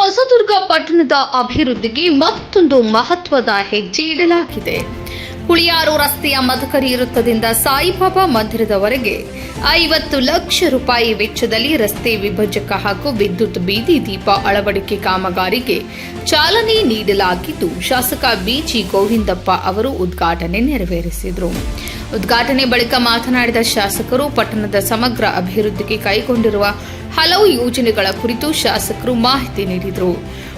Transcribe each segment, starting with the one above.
ಹೊಸದುರ್ಗ ಪಟ್ಟಣದ ಅಭಿವೃದ್ಧಿಗೆ ಮತ್ತೊಂದು ಮಹತ್ವದ ಹೆಜ್ಜೆ ಇಡಲಾಗಿದೆ. ಹುಳಿಯಾರು ರಸ್ತೆಯ ಮದಕರಿ ವೃತ್ತದಿಂದ ಸಾಯಿಬಾಬಾ ಮಂದಿರದವರೆಗೆ 50 ಲಕ್ಷ ರೂಪಾಯಿ ವೆಚ್ಚದಲ್ಲಿ ರಸ್ತೆ ವಿಭಜಕ ಹಾಗೂ ವಿದ್ಯುತ್ ಬೀದಿ ದೀಪ ಅಳವಡಿಕೆ ಕಾಮಗಾರಿಗೆ ಚಾಲನೆ ನೀಡಲಾಗಿದ್ದು, ಶಾಸಕ ಬಿಜಿ ಗೋವಿಂದಪ್ಪ ಅವರು ಉದ್ಘಾಟನೆ ನೆರವೇರಿಸಿದರು. ಉದ್ಘಾಟನೆ ಬಳಿಕ ಮಾತನಾಡಿದ ಶಾಸಕರು, ಪಟ್ಟಣದ ಸಮಗ್ರ ಅಭಿವೃದ್ಧಿಗೆ ಕೈಗೊಂಡಿರುವ ಹಲವು ಯೋಜನೆಗಳ ಕುರಿತು ಶಾಸಕರು ಮಾಹಿತಿ ನೀಡಿದರು.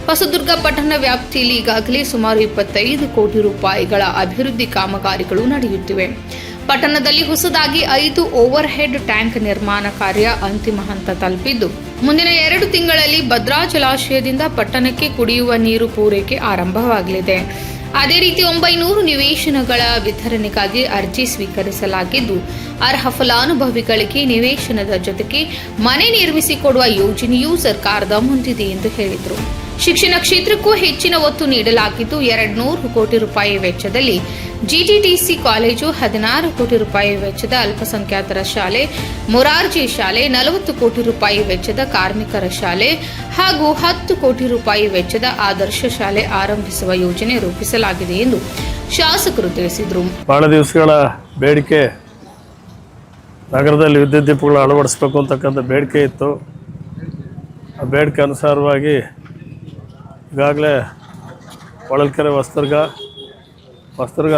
ಹೊಸದುರ್ಗ ಪಟ್ಟಣ ವ್ಯಾಪ್ತಿಯಲ್ಲಿ ಈಗಾಗಲೇ ಸುಮಾರು 25 ಕೋಟಿ ರೂಪಾಯಿಗಳ ಅಭಿವೃದ್ಧಿ ಕಾಮಗಾರಿಗಳು ನಡೆಯುತ್ತಿವೆ. ಪಟ್ಟಣದಲ್ಲಿ ಹೊಸದಾಗಿ 5 ಓವರ್ ಹೆಡ್ ಟ್ಯಾಂಕ್ ನಿರ್ಮಾಣ ಕಾರ್ಯ ಅಂತಿಮ ಹಂತ ತಲುಪಿದ್ದು, ಮುಂದಿನ 2 ತಿಂಗಳಲ್ಲಿ ಭದ್ರಾ ಜಲಾಶಯದಿಂದ ಪಟ್ಟಣಕ್ಕೆ ಕುಡಿಯುವ ನೀರು ಪೂರೈಕೆ ಆರಂಭವಾಗಲಿದೆ. ಅದೇ ರೀತಿ 900 ನಿವೇಶನಗಳ ವಿತರಣೆಗಾಗಿ ಅರ್ಜಿ ಸ್ವೀಕರಿಸಲಾಗಿದ್ದು, ಅರ್ಹ ಫಲಾನುಭವಿಗಳಿಗೆ ನಿವೇಶನದ ಜೊತೆಗೆ ಮನೆ ನಿರ್ಮಿಸಿಕೊಡುವ ಯೋಜನೆಯೂ ಸರ್ಕಾರದ ಮುಂದಿದೆ ಎಂದು ಹೇಳಿದರು. ಶಿಕ್ಷಣ ಕ್ಷೇತ್ರಕ್ಕೂ ಹೆಚ್ಚಿನ ಒತ್ತು ನೀಡಲಾಗಿದ್ದು, 200 ಕೋಟಿ ರೂಪಾಯಿ ವೆಚ್ಚದಲ್ಲಿ ಜಿಟಿಟಿಸಿ ಕಾಲೇಜು, 16 ಕೋಟಿ ರೂಪಾಯಿ ವೆಚ್ಚದ ಅಲ್ಪಸಂಖ್ಯಾತರ ಶಾಲೆ, ಮೊರಾರ್ಜಿ ಶಾಲೆ, 40 ಕೋಟಿ ರೂಪಾಯಿ ವೆಚ್ಚದ ಕಾರ್ಮಿಕರ ಶಾಲೆ ಹಾಗೂ 10 ಕೋಟಿ ರೂಪಾಯಿ ವೆಚ್ಚದ ಆದರ್ಶ ಶಾಲೆ ಆರಂಭಿಸುವ ಯೋಜನೆ ರೂಪಿಸಲಾಗಿದೆ ಎಂದು ಶಾಸಕರು ತಿಳಿಸಿದರು. ಬಹಳ ದಿವಸಗಳ ಬೇಡಿಕೆ ನಗರದಲ್ಲಿ ವಿದ್ಯುತ್ ದೀಪಗಳು ಅಳವಡಿಸಬೇಕು ಅಂತಕ್ಕಂಥ ಬೇಡಿಕೆ ಇತ್ತು. ಆ ಬೇಡಿಕೆ ಅನುಸಾರವಾಗಿ ಈಗಾಗಲೇ ಹೊಳಲ್ಕೆರೆ ಹೊಸದುರ್ಗ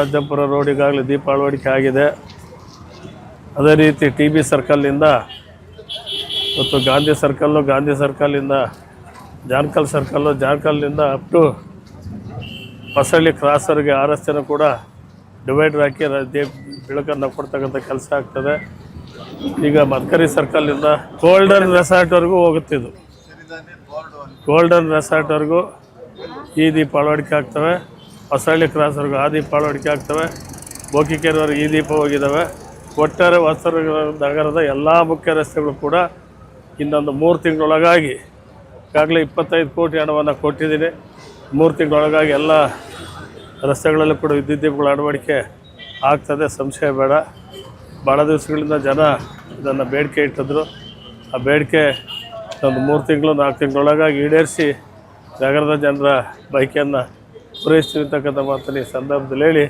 ಅಜ್ಜಂಪುರ ರೋಡ್ ಈಗಾಗಲೇ ದೀಪ ಅಳವಡಿಕೆ ಆಗಿದೆ. ಅದೇ ರೀತಿ TB ಸರ್ಕಲ್ನಿಂದ ಮತ್ತು ಗಾಂಧಿ ಸರ್ಕಲ್ಲಿಂದ ಜಾನ್ಕಲ್ ಸರ್ಕಲ್ಲು, ಜಾನ್ಕಲ್ನಿಂದ ಅಪ್ ಟು ಹೊಸಳ್ಳಿ ಕ್ರಾಸರ್ಗೆ 6 ರಸ್ತೆನೂ ಕೂಡ ಡಿವೈಡರ್ ಹಾಕಿ ಬೆಳಕನ್ನು ಕೊಡ್ತಕ್ಕಂಥ ಕೆಲಸ ಆಗ್ತದೆ. ಈಗ ಮದಕರಿ ಸರ್ಕಲ್ಲಿಂದ ಗೋಲ್ಡನ್ ರೆಸಾರ್ಟ್ವರೆಗೂ ಹೋಗುತ್ತಿದ್ದು, ಗೋಲ್ಡನ್ ರೆಸಾರ್ಟ್ವರೆಗೂ ಈ ದೀಪ ಅಳವಡಿಕೆ ಆಗ್ತವೆ. ಹೊಸಳ್ಳಿ ಕ್ರಾಸ್ವರೆಗೂ ಆ ದೀಪ ಅಳವಡಿಕೆ ಆಗ್ತವೆ. ಬೋಕಿಕೆರೆವರೆಗೂ ಈ ದೀಪ ಹೋಗಿದ್ದಾವೆ. ಒಟ್ಟಾರೆ ಹೊಸದುರ್ಗ ನಗರದ ಎಲ್ಲ ಮುಖ್ಯ ರಸ್ತೆಗಳು ಕೂಡ ಇನ್ನೊಂದು 3 ತಿಂಗಳೊಳಗಾಗಿ ಈಗಾಗಲೇ 25 ಕೋಟಿ ಹಣವನ್ನು ಕೊಟ್ಟಿದ್ದೀನಿ. 3 ತಿಂಗಳೊಳಗಾಗಿ ಎಲ್ಲ ರಸ್ತೆಗಳಲ್ಲೂ ಕೂಡ ವಿದ್ಯುತ್ ದೀಪಗಳ ಅಳವಡಿಕೆ ಆಗ್ತದೆ, ಸಂಶಯ ಬೇಡ. ಭಾಳ ದಿವಸಗಳಿಂದ ಜನ ಇದನ್ನು ಬೇಡಿಕೆ ಇಟ್ಟಿದ್ರು. ಆ ಬೇಡಿಕೆ ಒಂದು 3 ತಿಂಗಳು 4 ತಿಂಗಳೊಳಗಾಗಿ ಈಡೇರಿಸಿ ನಗರದ ಜನರ ಬೈಕೆಯನ್ನು ಪೂರೈಸ್ತೀವಿ ಅಂತಕ್ಕಂಥ ಮಾತನ್ನು ಈ ಸಂದರ್ಭದಲ್ಲಿ ಹೇಳಿ,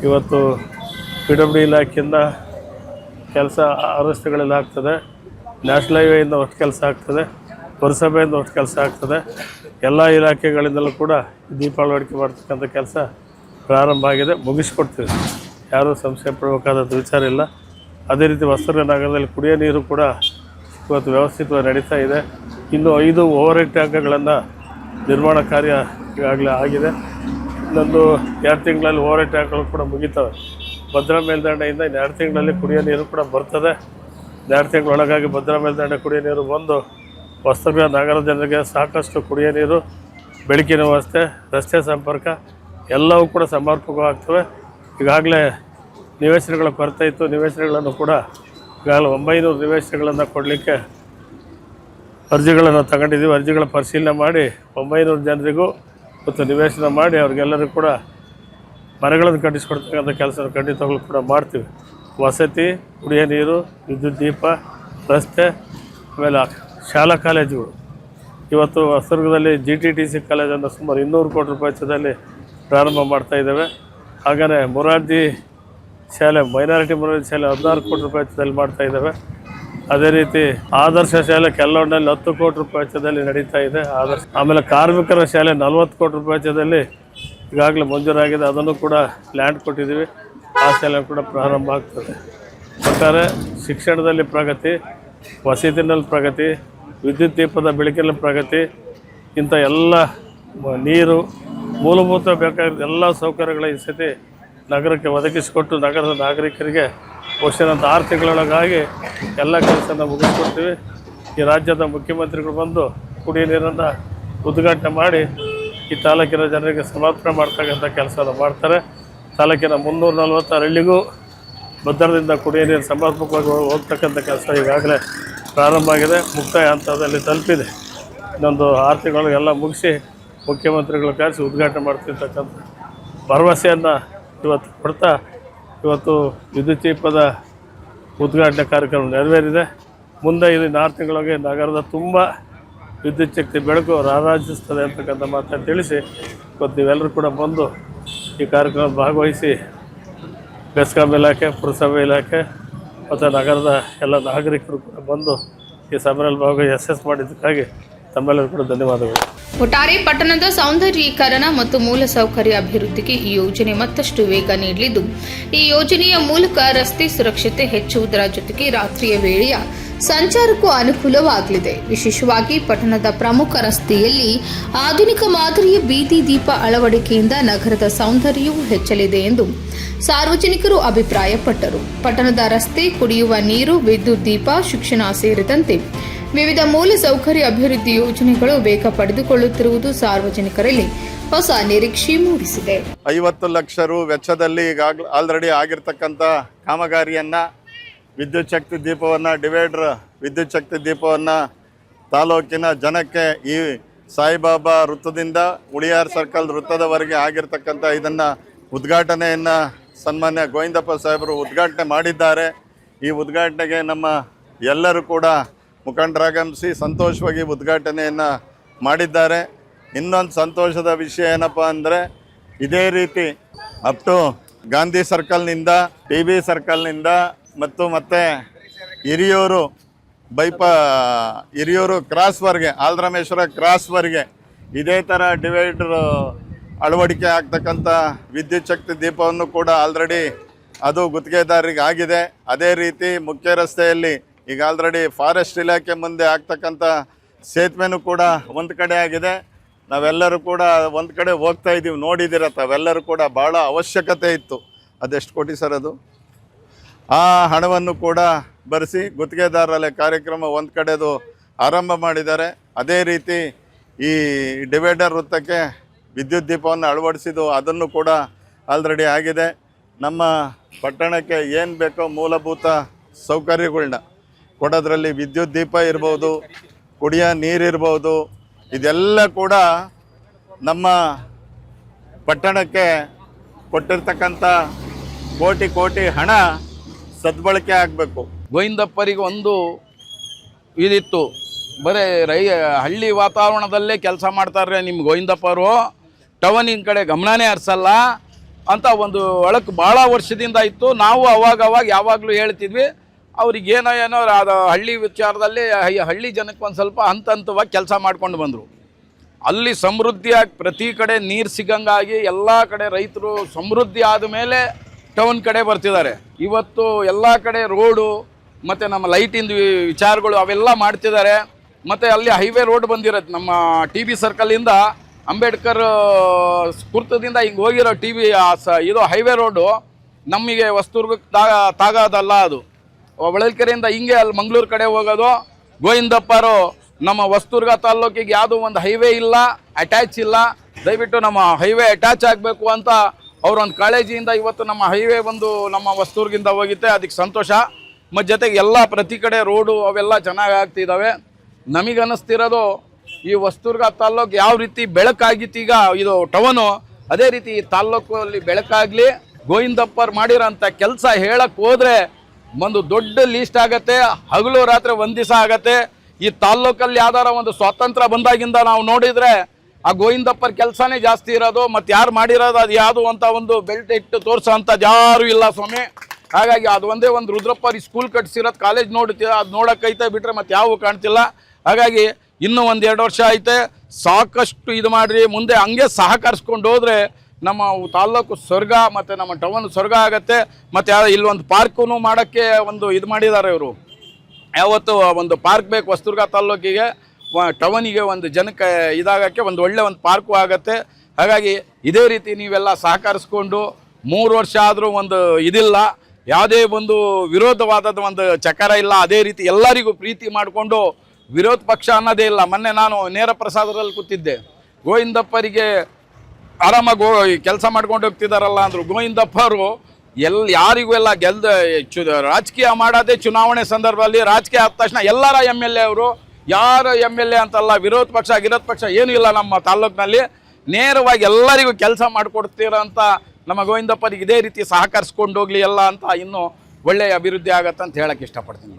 ಇವತ್ತು PWD ಇಲಾಖೆಯಿಂದ ಕೆಲಸ ರಸ್ತೆಗಳಲ್ಲಿ ಆಗ್ತದೆ, ನ್ಯಾಷನಲ್ ಹೈವೇಯಿಂದ ಒಟ್ಟು ಕೆಲಸ ಆಗ್ತದೆ, ಪುರಸಭೆಯಿಂದ ಒಟ್ಟು ಕೆಲಸ ಆಗ್ತದೆ. ಎಲ್ಲ ಇಲಾಖೆಗಳಿಂದಲೂ ಕೂಡ ದೀಪ ಅಳವಡಿಕೆ ಮಾಡ್ತಕ್ಕಂಥ ಕೆಲಸ ಪ್ರಾರಂಭ ಆಗಿದೆ, ಮುಗಿಸ್ಕೊಡ್ತೀವಿ. ಯಾರೂ ಸಂಶಯ ಪಡಬೇಕಾದಂಥ ವಿಚಾರ ಇಲ್ಲ. ಅದೇ ರೀತಿ ಹೊಸದುರ್ಗ ನಗರದಲ್ಲಿ ಕುಡಿಯೋ ನೀರು ಕೂಡ ಇವತ್ತು ವ್ಯವಸ್ಥಿತವಾಗಿ ನಡೀತಾ ಇದೆ. ಇನ್ನು 5 ಓವರ್ ಹೆಡ್ ಟ್ಯಾಂಕ್ಗಳನ್ನು ನಿರ್ಮಾಣ ಕಾರ್ಯ ಈಗಾಗಲೇ ಆಗಿದೆ. ಇನ್ನೊಂದು 2 ತಿಂಗಳಲ್ಲಿ ಓವರ್ ಹೆಡ್ ಟ್ಯಾಂಕ್ಗಳು ಕೂಡ ಮುಗಿತವೆ. ಭದ್ರಾ ಮೇಲ್ದಂಡೆಯಿಂದ ಇನ್ನು 2 ತಿಂಗಳಲ್ಲಿ ಕುಡಿಯೋ ನೀರು ಕೂಡ ಬರ್ತದೆ. 2 ತಿಂಗಳೊಳಗಾಗಿ ಭದ್ರಾ ಮೇಲ್ದಂಡೆ ಕುಡಿಯೋ ನೀರು ಬಂದು ಹೊಸದುರ್ಗ ನಗರ ಜನರಿಗೆ ಸಾಕಷ್ಟು ಕುಡಿಯೋ ನೀರು, ಬೆಳಕಿನ ವ್ಯವಸ್ಥೆ, ರಸ್ತೆ ಸಂಪರ್ಕ ಎಲ್ಲವೂ ಕೂಡ ಸಮರ್ಪಕವಾಗ್ತವೆ. ಈಗಾಗಲೇ ನಿವೇಶನಗಳ ಕೊರತೆ ಇತ್ತು. ನಿವೇಶನಗಳನ್ನು ಕೂಡ ಈಗಾಗಲೇ 900 ನಿವೇಶನಗಳನ್ನು ಕೊಡಲಿಕ್ಕೆ ಅರ್ಜಿಗಳನ್ನು ತಗೊಂಡಿದ್ದೀವಿ. ಅರ್ಜಿಗಳ ಪರಿಶೀಲನೆ ಮಾಡಿ 900 ಜನರಿಗೂ ಮತ್ತು ನಿವೇಶನ ಮಾಡಿ ಅವ್ರಿಗೆಲ್ಲರಿಗೂ ಕೂಡ ಮನೆಗಳನ್ನು ಕಟ್ಟಿಸ್ಕೊಡ್ತಕ್ಕಂಥ ಕೆಲಸ ಖಂಡಿತವಾಗ್ಲೂ ಕೂಡ ಮಾಡ್ತೀವಿ. ವಸತಿ, ಕುಡಿಯೋ ನೀರು, ವಿದ್ಯುತ್ ದೀಪ, ರಸ್ತೆ, ಆಮೇಲೆ ಶಾಲಾ ಕಾಲೇಜುಗಳು. ಇವತ್ತು ಹೊಸದುರ್ಗದಲ್ಲಿ GTTC ಕಾಲೇಜನ್ನು ಸುಮಾರು 200 ಕೋಟಿ ರೂಪಾಯಿ ವೆಚ್ಚದಲ್ಲಿ ಪ್ರಾರಂಭ ಮಾಡ್ತಾಯಿದ್ದೇವೆ. ಹಾಗೆಯೇ ಮೊರಾರ್ಜಿ ಶಾಲೆ, ಮೈನಾರಿಟಿ ಮೊರಾರ್ಜಿ ಶಾಲೆ 16 ಕೋಟಿ ರೂಪಾಯಿ ವೆಚ್ಚದಲ್ಲಿ ಮಾಡ್ತಾಯಿದ್ದೇವೆ. ಅದೇ ರೀತಿ ಆದರ್ಶ ಶಾಲೆ ಕೆಲ್ಲೋಡ್ನಲ್ಲಿ 10 ಕೋಟಿ ರೂಪಾಯಿ ವೆಚ್ಚದಲ್ಲಿ ನಡೀತಾ ಇದೆ ಆದರ್ಶ. ಆಮೇಲೆ ಕಾರ್ಮಿಕರ ಶಾಲೆ 40 ಕೋಟಿ ರೂಪಾಯಿ ವೆಚ್ಚದಲ್ಲಿ ಈಗಾಗಲೇ ಮಂಜೂರಾಗಿದೆ. ಅದನ್ನು ಕೂಡ ಲ್ಯಾಂಡ್ ಕೊಟ್ಟಿದ್ದೀವಿ. ಆ ಶಾಲೆ ಕೂಡ ಪ್ರಾರಂಭ ಆಗ್ತದೆ. ಒಟ್ಟಾರೆ ಶಿಕ್ಷಣದಲ್ಲಿ ಪ್ರಗತಿ, ವಸತಿನಲ್ಲಿ ಪ್ರಗತಿ, ವಿದ್ಯುತ್ ದೀಪದ ಬೆಳಕಿನಲ್ಲಿ ಪ್ರಗತಿ, ಇಂಥ ಎಲ್ಲ ನೀರು ಮೂಲಭೂತ ಬೇಕಾದ ಎಲ್ಲ ಸೌಕರ್ಯಗಳ ಈ ಸತಿ ನಗರಕ್ಕೆ ಒದಗಿಸಿಕೊಟ್ಟು ನಗರದ ನಾಗರಿಕರಿಗೆ ವರ್ಷದಂತ 6 ತಿಂಗಳೊಳಗಾಗಿ ಎಲ್ಲ ಕೆಲಸನ ಮುಗಿಸ್ಕೊಡ್ತೀವಿ. ಈ ರಾಜ್ಯದ ಮುಖ್ಯಮಂತ್ರಿಗಳು ಬಂದು ಕುಡಿಯೋ ನೀರನ್ನು ಉದ್ಘಾಟನೆ ಮಾಡಿ ಈ ತಾಲೂಕಿನ ಜನರಿಗೆ ಸಮರ್ಪಣೆ ಮಾಡ್ತಕ್ಕಂಥ ಕೆಲಸವನ್ನು ಮಾಡ್ತಾರೆ. ತಾಲೂಕಿನ 346 ಹಳ್ಳಿಗೂ ಭದ್ರದಿಂದ ಕುಡಿಯೋ ನೀರು ಸಮರ್ಪಕವಾಗಿ ಹೋಗ್ತಕ್ಕಂಥ ಕೆಲಸ ಈಗಾಗಲೇ ಪ್ರಾರಂಭ ಆಗಿದೆ, ಮುಕ್ತಾಯ ಹಂತದಲ್ಲಿ ತಲುಪಿದೆ. ಇನ್ನೊಂದು 6 ತಿಂಗಳಿಗೆಲ್ಲ ಮುಗಿಸಿ ಮುಖ್ಯಮಂತ್ರಿಗಳು ಕರೆಸಿ ಉದ್ಘಾಟನೆ ಮಾಡ್ತಿರ್ತಕ್ಕಂಥ ಭರವಸೆಯನ್ನು ಇವತ್ತು ಕೊಡ್ತಾ, ಇವತ್ತು ವಿದ್ಯುತ್ ದೀಪದ ಉದ್ಘಾಟನೆ ಕಾರ್ಯಕ್ರಮ ನೆರವೇರಿದೆ. ಮುಂದೆ ಇದು 4 ತಿಂಗಳಿಗೆ ನಗರದ ತುಂಬ ವಿದ್ಯುತ್ ಶಕ್ತಿ ಬೆಳಕು ರಾರಾಜಿಸ್ತದೆ ಅಂತಕ್ಕಂಥ ಮಾತನ್ನು ತಿಳಿಸಿ ಇವತ್ತು ನೀವೆಲ್ಲರೂ ಕೂಡ ಬಂದು ಈ ಕಾರ್ಯಕ್ರಮ ಭಾಗವಹಿಸಿ ಬೆಸ್ಕಾಂ ಇಲಾಖೆ, ಪುರಸಭೆ ಇಲಾಖೆ ಮತ್ತು ನಗರದ ಎಲ್ಲ ನಾಗರಿಕರು ಕೂಡ ಬಂದು ಈ ಸಭೆಯಲ್ಲಿ ಭಾಗವಹಿಸಿ ಮಾಡಿದ್ದಕ್ಕಾಗಿ ತಮ್ಮೆಲ್ಲರೂ ಕೂಡ ಧನ್ಯವಾದಗಳು. ಒಟ್ಟಾರೆ ಪಟ್ಟಣದ ಸೌಂದರ್ಯೀಕರಣ ಮತ್ತು ಮೂಲಸೌಕರ್ಯ ಅಭಿವೃದ್ಧಿಗೆ ಈ ಯೋಜನೆ ಮತ್ತಷ್ಟು ವೇಗ ನೀಡಲಿದ್ದು, ಈ ಯೋಜನೆಯ ಮೂಲಕ ರಸ್ತೆ ಸುರಕ್ಷತೆ ಹೆಚ್ಚುವುದರ ಜೊತೆಗೆ ರಾತ್ರಿಯ ವೇಳೆಯ ಸಂಚಾರಕ್ಕೂ ಅನುಕೂಲವಾಗಲಿದೆ. ವಿಶೇಷವಾಗಿ ಪಟ್ಟಣದ ಪ್ರಮುಖ ರಸ್ತೆಯಲ್ಲಿ ಆಧುನಿಕ ಮಾದರಿಯ ಬೀದಿ ದೀಪ ಅಳವಡಿಕೆಯಿಂದ ನಗರದ ಸೌಂದರ್ಯವೂ ಹೆಚ್ಚಲಿದೆ ಎಂದು ಸಾರ್ವಜನಿಕರು ಅಭಿಪ್ರಾಯಪಟ್ಟರು. ಪಟ್ಟಣದ ರಸ್ತೆ, ಕುಡಿಯುವ ನೀರು, ವಿದ್ಯುತ್ ದೀಪ, ಶಿಕ್ಷಣ ಸೇರಿದಂತೆ ವಿವಿಧ ಮೂಲಸೌಕರ್ಯ ಅಭಿವೃದ್ಧಿ ಯೋಜನೆಗಳು ವೇಗ ಪಡೆದುಕೊಳ್ಳುತ್ತಿರುವುದು ಸಾರ್ವಜನಿಕರಲ್ಲಿ ಹೊಸ ನಿರೀಕ್ಷೆ ಮೂಡಿಸಿದೆ. 50 ಲಕ್ಷ ರು ವೆಚ್ಚದಲ್ಲಿ ಈಗಾಗಲೇ ಆಲ್ರೆಡಿ ಆಗಿರ್ತಕ್ಕಂಥ ಕಾಮಗಾರಿಯನ್ನು ವಿದ್ಯುತ್ ಶಕ್ತಿ ದೀಪವನ್ನು ಡಿವೈಡರ್ ವಿದ್ಯುತ್ ಶಕ್ತಿ ದೀಪವನ್ನು ತಾಲೂಕಿನ ಜನಕ್ಕೆ ಈ ಸಾಯಿಬಾಬಾ ವೃತ್ತದಿಂದ ಉಳಿಯಾರ್ ಸರ್ಕಲ್ ವೃತ್ತದವರೆಗೆ ಆಗಿರ್ತಕ್ಕಂಥ ಇದನ್ನು ಉದ್ಘಾಟನೆಯನ್ನು ಸನ್ಮಾನ್ಯ ಗೋವಿಂದಪ್ಪ ಸಾಹೇಬರು ಉದ್ಘಾಟನೆ ಮಾಡಿದ್ದಾರೆ. ಈ ಉದ್ಘಾಟನೆಗೆ ನಮ್ಮ ಎಲ್ಲರೂ ಕೂಡ ಮುಖಂಡರಾಗಮಿಸಿ ಸಂತೋಷವಾಗಿ ಉದ್ಘಾಟನೆಯನ್ನು ಮಾಡಿದ್ದಾರೆ. ಇನ್ನೊಂದು ಸಂತೋಷದ ವಿಷಯ ಏನಪ್ಪ ಅಂದರೆ, ಇದೇ ರೀತಿ ಅಪ್ ಟು ಗಾಂಧಿ ಸರ್ಕಲ್ನಿಂದ TB ಸರ್ಕಲ್ನಿಂದ ಮತ್ತೆ ಹಿರಿಯೂರು ಕ್ರಾಸ್ವರೆಗೆ, ಆಲ್ರಾಮೇಶ್ವರ ಕ್ರಾಸ್ವರೆಗೆ ಇದೇ ಥರ ಡಿವೈಡರ್ ಅಳವಡಿಕೆ ಆಗ್ತಕ್ಕಂಥ ವಿದ್ಯುತ್ ಶಕ್ತಿ ದೀಪವನ್ನು ಕೂಡ ಆಲ್ರೆಡಿ ಅದು ಗುತ್ತಿಗೆದಾರರಿಗೆ ಆಗಿದೆ. ಅದೇ ರೀತಿ ಮುಖ್ಯ ರಸ್ತೆಯಲ್ಲಿ ಈಗ ಆಲ್ರೆಡಿ ಫಾರೆಸ್ಟ್ ಇಲಾಖೆ ಮುಂದೆ ಆಗ್ತಕ್ಕಂಥ ಸೇತುವೆನೂ ಕೂಡ ಒಂದು ಕಡೆ ಆಗಿದೆ. ನಾವೆಲ್ಲರೂ ಕೂಡ ಒಂದು ಕಡೆ ಹೋಗ್ತಾ ಇದ್ದೀವಿ, ನೋಡಿದ್ದೀರ ತಾವೆಲ್ಲರೂ ಕೂಡ. ಭಾಳ ಅವಶ್ಯಕತೆ ಇತ್ತು. ಅದೆಷ್ಟು ಕೋಟಿ ಸರ್ ಅದು? ಆ ಹಣವನ್ನು ಕೂಡ ಬರೆಸಿ ಗುತ್ತಿಗೆದಾರರಲ್ಲಿ ಕಾರ್ಯಕ್ರಮ ಒಂದು ಕಡೆದು ಆರಂಭ ಮಾಡಿದ್ದಾರೆ. ಅದೇ ರೀತಿ ಈ ಡಿವೈಡರ್ ವೃತ್ತಕ್ಕೆ ವಿದ್ಯುತ್ ದೀಪವನ್ನು ಅಳವಡಿಸಿದ್ದು ಅದನ್ನು ಕೂಡ ಆಲ್ರೆಡಿ ಆಗಿದೆ. ನಮ್ಮ ಪಟ್ಟಣಕ್ಕೆ ಏನು ಬೇಕೋ ಮೂಲಭೂತ ಸೌಕರ್ಯಗಳನ್ನ ಕೊಡೋದ್ರಲ್ಲಿ ವಿದ್ಯುತ್ ದೀಪ ಇರ್ಬೋದು, ಕುಡಿಯೋ ನೀರಿರ್ಬೋದು, ಇದೆಲ್ಲ ಕೂಡ ನಮ್ಮ ಪಟ್ಟಣಕ್ಕೆ ಕೊಟ್ಟಿರ್ತಕ್ಕಂಥ ಕೋಟಿ ಹಣ ಸದ್ಬಳಕೆ ಆಗಬೇಕು. ಗೋವಿಂದಪ್ಪರಿಗೆ ಒಂದು ಇದಿತ್ತು, ಬರೀ ಹಳ್ಳಿ ವಾತಾವರಣದಲ್ಲೇ ಕೆಲಸ ಮಾಡ್ತಾರೆ ನಿಮ್ಮ ಗೋವಿಂದಪ್ಪರು, ಟೌನಿನ ಕಡೆ ಗಮನನೇ ಹರಿಸಲ್ಲ ಅಂತ ಒಂದು ಒಳಕ್ಕೆ ಭಾಳ ವರ್ಷದಿಂದ ಇತ್ತು. ನಾವು ಅವಾಗ ಯಾವಾಗಲೂ ಹೇಳ್ತಿದ್ವಿ, ಅವ್ರಿಗೆ ಏನೋ ಅದು ಹಳ್ಳಿ ವಿಚಾರದಲ್ಲಿ ಹಳ್ಳಿ ಜನಕ್ಕೆ ಒಂದು ಸ್ವಲ್ಪ ಹಂತವಾಗಿ ಕೆಲಸ ಮಾಡ್ಕೊಂಡು ಬಂದರು. ಅಲ್ಲಿ ಸಮೃದ್ಧಿಯಾಗಿ ಪ್ರತಿ ಕಡೆ ನೀರು ಸಿಗಂಗಾಗಿ ಎಲ್ಲ ಕಡೆ ರೈತರು ಸಮೃದ್ಧಿ ಆದ ಮೇಲೆ ಟೌನ್ ಕಡೆ ಬರ್ತಿದ್ದಾರೆ. ಇವತ್ತು ಎಲ್ಲ ಕಡೆ ರೋಡು ಮತ್ತು ನಮ್ಮ ಲೈಟಿಂದು ವಿಚಾರಗಳು ಅವೆಲ್ಲ ಮಾಡ್ತಿದ್ದಾರೆ. ಮತ್ತು ಅಲ್ಲಿ ಹೈವೇ ರೋಡ್ ಬಂದಿರೋದು ನಮ್ಮ TB ಸರ್ಕಲಿಂದ ಅಂಬೇಡ್ಕರ್ ಕುರ್ತದಿಂದ ಹಿಂಗೆ ಹೋಗಿರೋ ಇದು ಹೈವೇ ರೋಡು ನಮಗೆ ಹೊಸದುರ್ಗಕ್ಕೆ ತಾಗೋದಲ್ಲ. ಅದು ಹೊಳಲ್ಕೆರೆಯಿಂದ ಹಿಂಗೆ ಅಲ್ಲಿ ಮಂಗಳೂರು ಕಡೆ ಹೋಗೋದು. ಗೋವಿಂದಪ್ಪರು ನಮ್ಮ ಹೊಸದುರ್ಗ ತಾಲ್ಲೂಕಿಗೆ ಯಾವುದೋ ಒಂದು ಹೈವೇ ಇಲ್ಲ, ಅಟ್ಯಾಚ್ ಇಲ್ಲ, ದಯವಿಟ್ಟು ನಮ್ಮ ಹೈವೇ ಅಟ್ಯಾಚ್ ಆಗಬೇಕು ಅಂತ ಅವರೊಂದು ಕಾಳಜಿಯಿಂದ ಇವತ್ತು ನಮ್ಮ ಹೈವೇ ಒಂದು ನಮ್ಮ ಹೊಸದುರ್ಗಿಂದ ಹೋಗುತ್ತೆ. ಅದಕ್ಕೆ ಸಂತೋಷ. ಮತ್ತು ಜೊತೆಗೆ ಎಲ್ಲ ಪ್ರತಿ ಕಡೆ ರೋಡು ಅವೆಲ್ಲ ಚೆನ್ನಾಗಿ ಆಗ್ತಿದ್ದಾವೆ. ನಮಗನ್ನಿಸ್ತಿರೋದು ಈ ಹೊಸದುರ್ಗ ತಾಲ್ಲೂಕು ಯಾವ ರೀತಿ ಬೆಳಕಾಗಿತ್ತೀಗ ಇದು ಟೌನು, ಅದೇ ರೀತಿ ಈ ತಾಲ್ಲೂಕಲ್ಲಿ ಬೆಳಕಾಗಲಿ. ಗೋವಿಂದಪ್ಪರು ಮಾಡಿರೋಂಥ ಕೆಲಸ ಹೇಳಕ್ಕೆ ಹೋದರೆ ಒಂದು ದೊಡ್ಡ ಲೀಸ್ಟ್ ಆಗತ್ತೆ. ಹಗಲು ರಾತ್ರಿ ಒಂದು ದಿವಸ ಆಗತ್ತೆ. ಈ ತಾಲ್ಲೂಕಲ್ಲಿ ಯಾವ್ದಾರ ಒಂದು ಸ್ವಾತಂತ್ರ್ಯ ಬಂದಾಗಿಂದ ನಾವು ನೋಡಿದರೆ ಆ ಗೋವಿಂದಪ್ಪರ ಕೆಲಸನೇ ಜಾಸ್ತಿ ಇರೋದು. ಮತ್ತು ಯಾರು ಮಾಡಿರೋದು ಅದು ಯಾವುದು ಅಂತ ಒಂದು ಬೆಲ್ಟ್ ಇಟ್ಟು ತೋರಿಸೋ ಅಂಥದ್ದು ಯಾರೂ ಇಲ್ಲ ಸ್ವಾಮಿ. ಹಾಗಾಗಿ ಅದು ಒಂದೇ ಒಂದು ರುದ್ರಪ್ಪರಿ ಸ್ಕೂಲ್ ಕಟ್ಸಿರೋದು ಕಾಲೇಜ್ ನೋಡ್ತೀವಿ, ಅದು ನೋಡೋಕ್ಕೈತೆ ಬಿಟ್ಟರೆ ಮತ್ತು ಯಾವೂ ಕಾಣ್ತಿಲ್ಲ. ಹಾಗಾಗಿ ಇನ್ನೂ 1-2 ವರ್ಷ ಐತೆ, ಸಾಕಷ್ಟು ಇದು ಮಾಡಿರಿ. ಮುಂದೆ ಹಂಗೆ ಸಹಕರಿಸ್ಕೊಂಡು ಹೋದರೆ ನಮ್ಮ ತಾಲ್ಲೂಕು ಸ್ವರ್ಗ ಮತ್ತು ನಮ್ಮ ಟೌನ್ ಸ್ವರ್ಗ ಆಗುತ್ತೆ. ಮತ್ತು ಇಲ್ಲೊಂದು ಪಾರ್ಕು ಮಾಡೋಕ್ಕೆ ಒಂದು ಇದು ಮಾಡಿದ್ದಾರೆ ಇವರು. ಯಾವತ್ತು ಒಂದು ಪಾರ್ಕ್ ಬೇಕು ಹೊಸದುರ್ಗ ತಾಲ್ಲೂಕಿಗೆ, ಟೌನಿಗೆ ಒಂದು ಜನಕ್ಕೆ ಇದಾಗೋಕ್ಕೆ ಒಂದು ಒಳ್ಳೆ ಒಂದು ಪಾರ್ಕು ಆಗುತ್ತೆ. ಹಾಗಾಗಿ ಇದೇ ರೀತಿ ನೀವೆಲ್ಲ ಸಹಕರಿಸ್ಕೊಂಡು 3 ವರ್ಷ ಆದರೂ ಒಂದು ಇದಿಲ್ಲ, ಯಾವುದೇ ಒಂದು ವಿರೋಧವಾದದ ಒಂದು ಚಕಾರ ಇಲ್ಲ. ಅದೇ ರೀತಿ ಎಲ್ಲರಿಗೂ ಪ್ರೀತಿ ಮಾಡಿಕೊಂಡು ವಿರೋಧ ಪಕ್ಷ ಅನ್ನೋದೇ ಇಲ್ಲ. ಮೊನ್ನೆ ನಾನು ನೇರ ಪ್ರಸಾದದಲ್ಲಿ ಕೂತಿದ್ದೆ, ಗೋವಿಂದಪ್ಪರಿಗೆ ಆರಾಮಾಗಿ ಕೆಲಸ ಮಾಡ್ಕೊಂಡು ಹೋಗ್ತಿದ್ದಾರಲ್ಲ ಅಂದರು. ಗೋವಿಂದಪ್ಪರು ಯಾರಿಗೂ ಎಲ್ಲ ರಾಜಕೀಯ ಮಾಡೋದೇ ಚುನಾವಣೆ ಸಂದರ್ಭದಲ್ಲಿ. ರಾಜಕೀಯ ಆದ ತಕ್ಷಣ ಎಲ್ಲರ MLA ಅವರು, ಯಾರು MLA ಅಂತಲ್ಲ, ವಿರೋಧ ಪಕ್ಷ ಏನೂ ಇಲ್ಲ ನಮ್ಮ ತಾಲ್ಲೂಕಿನಲ್ಲಿ. ನೇರವಾಗಿ ಎಲ್ಲರಿಗೂ ಕೆಲಸ ಮಾಡಿಕೊಡ್ತಿರೋಂಥ ನಮ್ಮ ಗೋವಿಂದಪ್ಪರಿಗೆ ಇದೇ ರೀತಿ ಸಹಕರಿಸ್ಕೊಂಡು ಹೋಗಲಿ ಎಲ್ಲ ಅಂತ ಇನ್ನೂ ಒಳ್ಳೆಯ ಅಭಿವೃದ್ಧಿ ಆಗತ್ತೆ ಅಂತ ಹೇಳಕ್ಕೆ ಇಷ್ಟಪಡ್ತೀನಿ.